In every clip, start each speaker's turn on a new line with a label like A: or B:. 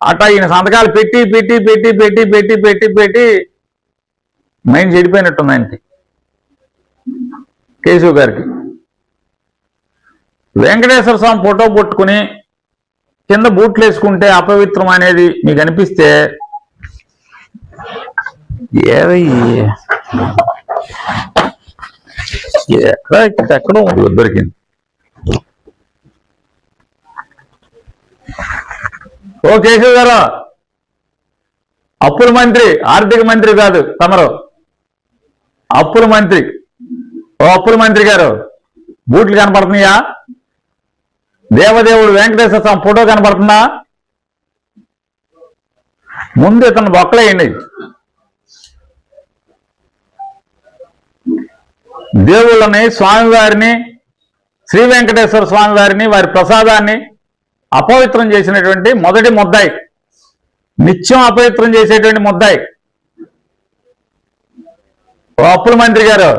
A: అట్టా ఈయన సంతకాలు పెట్టి పెట్టి పెట్టి పెట్టి పెట్టి పెట్టి పెట్టి మైండ్ చెడిపోయినట్టుంది ఆయనకి, కేశవ్ గారికి. వెంకటేశ్వర స్వామి ఫోటో పట్టుకుని కింద బూట్లు వేసుకుంటే అపవిత్రం అనేది మీకు అనిపిస్తే ఎక్కడో దొరికింది. ఓ కేశవ్ గారు, అప్పుల మంత్రి, ఆర్థిక మంత్రి కాదు తమరు, అప్పుల మంత్రి. ఓ అప్పుల మంత్రి గారు, బూట్లు కనపడుతున్నాయా? దేవదేవుడు వెంకటేశ్వర స్వామి ఫోటో కనపడుతుందా? ముందు ఇతను బొక్కలేయండి. దేవుళ్ళని, స్వామివారిని, శ్రీ వెంకటేశ్వర స్వామి వారిని, వారి ప్రసాదాన్ని అపవిత్రం చేసినటువంటి మొదటి ముద్దాయి, నిత్యం అపవిత్రం చేసేటువంటి ముద్దాయి ఓ అప్పుల మంత్రి గారు,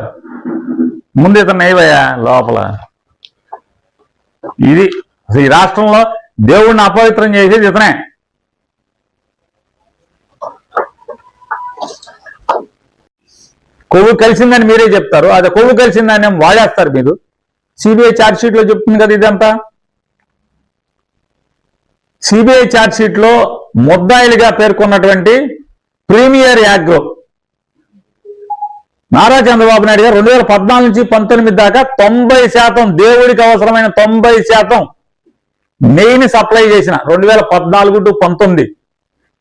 A: ముందు ఇతను ఏవయ్యా లోపల. ఇది ఈ రాష్ట్రంలో దేవుణ్ణి అపవిత్రం చేసేది ఇతనే. కొవ్వు కలిసిందని మీరే చెప్తారు, అదే కొవ్వు కలిసిందని వాడేస్తారు మీరు. సిబిఐ ఛార్జ్షీట్లో చెప్తుంది కదా ఇదంతా. సిబిఐ ఛార్జ్షీట్లో ముద్దాయిలుగా పేర్కొన్నటువంటి ప్రీమియర్ యాగ్రో నారా చంద్రబాబు నాయుడు గారు 2014 నుంచి 19 దాకా 90% దేవుడికి అవసరమైన 90% నెయ్యిని సప్లై చేసిన 2014 to 19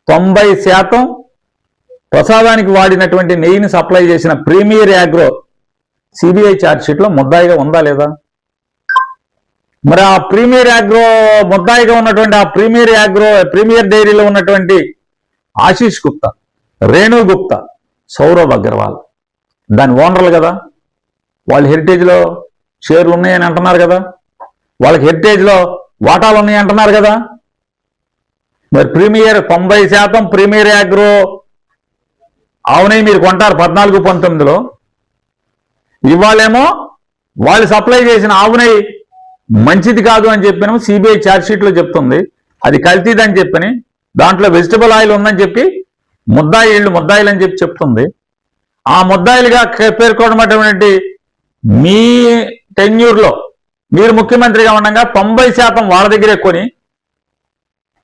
A: 90% ప్రసాదానికి వాడినటువంటి నెయ్యిని సప్లై చేసిన ప్రీమియర్ యాగ్రో సిబిఐ ఛార్జ్షీట్లో ముద్దాయిగా ఉందా లేదా? మరి ఆ ప్రీమియర్ యాగ్రో ముద్దాయిగా ఉన్నటువంటి ఆ ప్రీమియర్ డైరీలో ఉన్నటువంటి ఆశీష్ గుప్తా, రేణు గుప్తా, సౌరవ్ అగర్వాల్ దాని ఓనర్లు కదా, వాళ్ళు హెరిటేజ్లో షేర్లు ఉన్నాయని అంటున్నారు కదా, వాళ్ళకి హెరిటేజ్లో వాటాలు ఉన్నాయి అంటున్నారు కదా. మరి ప్రీమియర్ 90% ప్రీమియర్ యాగ్రో అవునై మీరు కొంటారు 14-19లో. ఇవాళేమో వాళ్ళు సప్లై చేసిన ఆవునై మంచిది కాదు అని చెప్పిన సిబిఐ ఛార్జ్షీట్లో చెప్తుంది, అది కల్తీదని చెప్పని, దాంట్లో వెజిటబుల్ ఆయిల్ ఉందని చెప్పి ముద్దాయిలు అని చెప్పి చెప్తుంది. ఆ ముద్దాయిలుగా పేర్కొన్నటువంటి మీ టెన్యూర్లో మీరు ముఖ్యమంత్రిగా ఉండగా 90% వాళ్ళ దగ్గరే కొని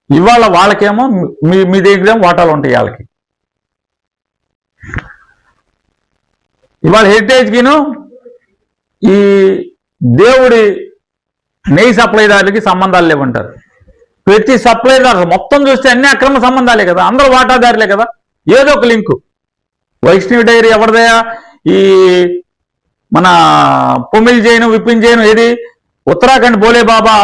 A: ఇవాళ వాళ్ళకేమో మీ దగ్గర వాటాలు ఉంటాయి. వాళ్ళకి ఇవాళ హెరిటేజ్కిను ఈ దేవుడి నెయ్యి సప్లైదారులకి సంబంధాలు లేవంటారు. ప్రతి సప్లైదారు మొత్తం చూస్తే అన్ని అక్రమ సంబంధాలే కదా, అందరూ వాటాదారులే కదా, ఏదో ఒక లింకు. వైష్ణవి డైరీ ఎవరిదయా? ఈ మన పొమిల్ జైను, విపిన్ జైను, ఏది ఉత్తరాఖండ్ బోలే బాబా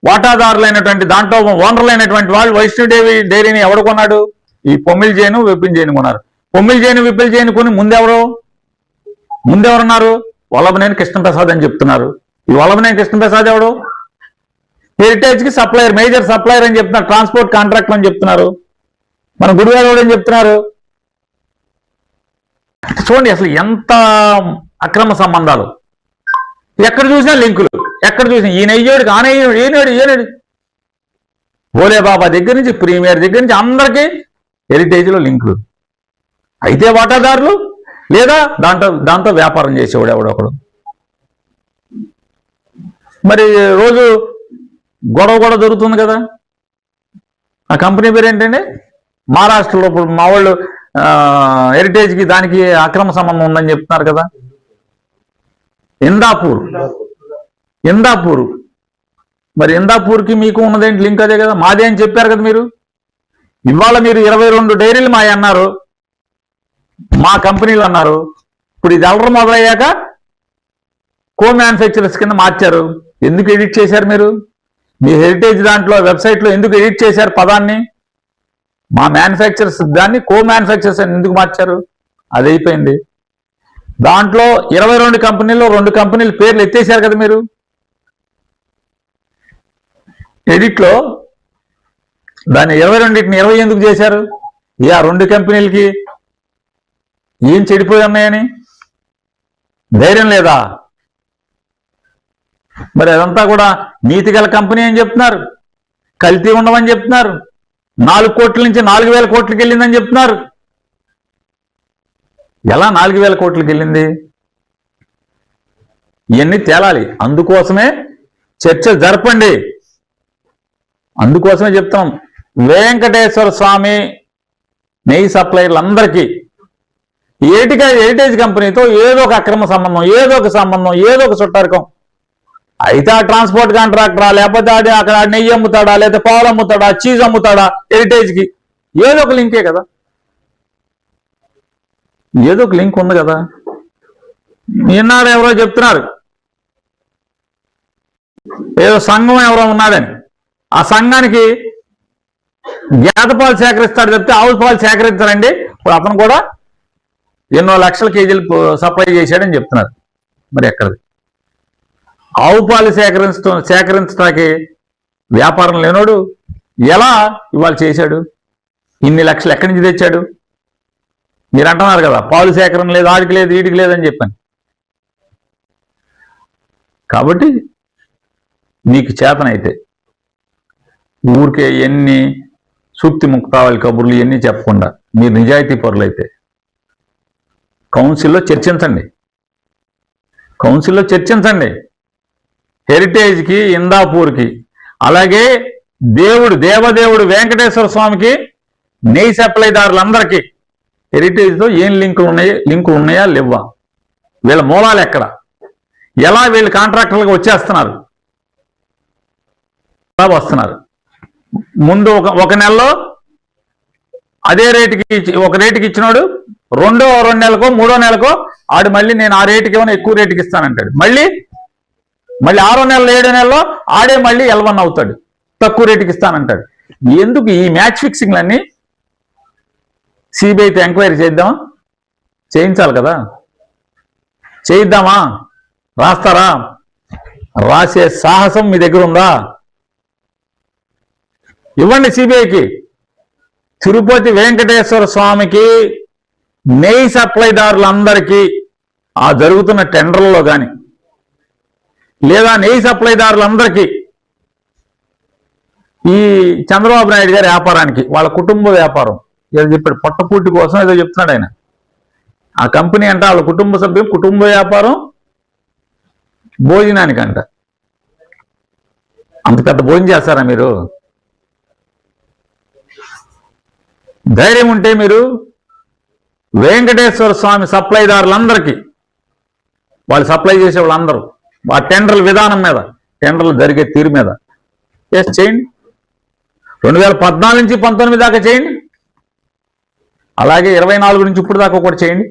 A: వాటాదారులైనటువంటి దాంట్లో ఓనర్లైనటువంటి వాళ్ళు వైష్ణవి డైరీని ఎవడు కొన్నాడు? ఈ పొమిల్ జైను, విపిన్ జైను కొన్నారు. పొమిల్ జైను, విపిన్ జైను కొని ముందెవరున్నారు? వల్లభనేని కృష్ణప్రసాద్ అని చెప్తున్నారు. ఈ వల్లభనేని కృష్ణప్రసాద్ ఎవడు? హెరిటేజ్కి సప్లయర్, మేజర్ సప్లయర్ అని చెప్తున్నారు, ట్రాన్స్పోర్ట్ కాంట్రాక్ట్ అని చెప్తున్నారు. మన గుడివాడ అని చెప్తున్నారు. చూడండి అసలు ఎంత అక్రమ సంబంధాలు, ఎక్కడ చూసినా లింకులు, ఎక్కడ చూసినా ఈయన అయ్యోడికి ఈయనడు భోలే బాబా దగ్గర నుంచి ప్రీమియర్ దగ్గర నుంచి అందరికీ హెరిటేజ్లో లింకులు. అయితే వాటాదారులు లేదా దాంతో వ్యాపారం చేసేవాడు ఎవడొకడు. మరి రోజు గొడవ జరుగుతుంది కదా. ఆ కంపెనీ పేరు ఏంటండి? మహారాష్ట్రలో ఇప్పుడు మా వాళ్ళు హెరిటేజ్కి దానికి అక్రమ సంబంధం ఉందని చెప్తున్నారు కదా. ఇందాపూర్ మరి ఇందాపూర్కి మీకు ఉన్నదేంటి లింక్? అదే కదా, మాదే అని చెప్పారు కదా మీరు. ఇవాళ మీరు 22 డైరీలు మాయ అన్నారు, మా కంపెనీలు అన్నారు. ఇప్పుడు ఇది అల్లరి మొదలయ్యాక కో మ్యానుఫ్యాక్చరర్స్ కింద మార్చారు. ఎందుకు ఎడిట్ చేశారు మీరు? మీ హెరిటేజ్ దాంట్లో వెబ్సైట్లో ఎందుకు ఎడిట్ చేశారు పదాన్ని? మా మ్యానుఫ్యాక్చరర్స్ దాన్ని కో మ్యానుఫ్యాక్చరర్స్ అని ఎందుకు మార్చారు? అది అయిపోయింది. దాంట్లో 22 కంపెనీల్లో 2 కంపెనీల పేర్లు ఎత్తేసారు కదా మీరు ఎడిట్లో. దాన్ని 22ని 20 ఎందుకు చేశారు? ఆ 2 కంపెనీలకి ఏం చెడిపోయి ఉన్నాయని ధైర్యం లేదా? మరి అదంతా కూడా నీతిగల కంపెనీ అని చెప్తున్నారు, కల్తీ ఉండవని చెప్తున్నారు. 4 కోట్ల నుంచి 4,000 కోట్లకి వెళ్ళిందని చెప్తున్నారు. ఎలా 4,000 కోట్లకి వెళ్ళింది? ఇవన్నీ తేలాలి. అందుకోసమే చర్చ జరపండి. అందుకోసమే చెప్తాం, వెంకటేశ్వర స్వామి నెయ్యి సప్లైర్లందరికీ హెరిటేజ్ కంపెనీతో ఏదో ఒక అక్రమ సంబంధం, ఏదో ఒక చుట్టరికం. అయితే ఆ ట్రాన్స్పోర్ట్ కాంట్రాక్టరా, లేకపోతే అక్కడ నెయ్యి అమ్ముతాడా, లేకపోతే పాలు అమ్ముతాడా, చీజ్ అమ్ముతాడా హెరిటేజ్కి, ఏదో ఒక లింకే కదా, ఏదో ఒక లింక్ ఉంది కదా. నిన్నారు ఎవరో చెప్తున్నారు ఏదో సంఘం ఎవరో ఉన్నాడని. ఆ సంఘానికి గేదె పాలు సేకరిస్తాడు చెప్తే ఆవు పాలు సేకరించారండి. ఇప్పుడు అతను కూడా ఎన్నో లక్షల కేజీలు సప్లై చేశాడని చెప్తున్నారు. మరి ఎక్కడది? ఆవు పాలు సేకరించడానికి వ్యాపారం లేనోడు ఎలా ఇవాళ చేశాడు? ఇన్ని లక్షలు ఎక్కడి నుంచి తెచ్చాడు? మీరు అంటున్నారు కదా పాలు సేకరణ లేదు, ఆడికి లేదు, ఈడికి లేదని చెప్పాను. కాబట్టి మీకు చేతనైతే ఊరికే ఎన్ని సూక్తి ముక్తావళి కబుర్లు ఇవన్నీ చెప్పకుండా మీరు నిజాయితీ పరులైతే కౌన్సిల్లో చర్చించండి. హెరిటేజ్కి, ఇందాపూర్కి, అలాగే దేవదేవుడు వెంకటేశ్వర స్వామికి నెయ్యి సప్లైదారులందరికీ హెరిటేజ్తో ఏం లింకులు ఉన్నాయా లేవా, వీళ్ళ మూలాలు ఎక్కడ, ఎలా వీళ్ళు కాంట్రాక్టర్లుగా వచ్చేస్తున్నారు, వస్తున్నారు. ముందు ఒక నెలలో అదే ఒక రేటుకి ఇచ్చినాడు, 2 నెలలకో 3 నెలలకో ఆడు మళ్ళీ నేను ఆ రేటుకి ఏమైనా ఎక్కువ రేటుకి ఇస్తానంటాడు. మళ్ళీ 6 నెలలు 7 నెలల్లో ఆడే మళ్ళీ L1 అవుతాడు, తక్కువ రేటుకి ఇస్తానంటాడు. ఎందుకు ఈ మ్యాచ్ ఫిక్సింగ్లన్నీ? సిబిఐతో ఎంక్వైరీ చేద్దామా? చేయించాలి కదా, చేయిద్దామా? రాస్తారా? రాసే సాహసం మీ దగ్గర ఉందా? ఇవ్వండి సిబిఐకి. తిరుపతి వెంకటేశ్వర స్వామికి నెయ్యి సప్లైదారులందరికీ ఆ జరుగుతున్న టెండర్లలో కానీ, లేదా నెయ్యి సప్లైదారులందరికీ ఈ చంద్రబాబు నాయుడు గారి వ్యాపారానికి, వాళ్ళ కుటుంబ వ్యాపారం ఏదో చెప్పాడు, పొట్టపూటి కోసం ఏదో చెప్తున్నాడు ఆయన. ఆ కంపెనీ అంట వాళ్ళ కుటుంబ సభ్యులు, కుటుంబ వ్యాపారం భోజనానికంట. అంత పెద్ద భోజనం చేస్తారా మీరు? ధైర్యం ఉంటే మీరు వెంకటేశ్వర స్వామి సప్లైదారులందరికీ, వాళ్ళు సప్లై చేసే వాళ్ళందరూ ఆ టెండర్ల విధానం మీద, టెండర్లు జరిగే తీరు మీద చేయండి. 2014 నుంచి 19 దాకా చేయండి, అలాగే 24 నుంచి ఇప్పుడు దాకా ఒకటి చేయండి.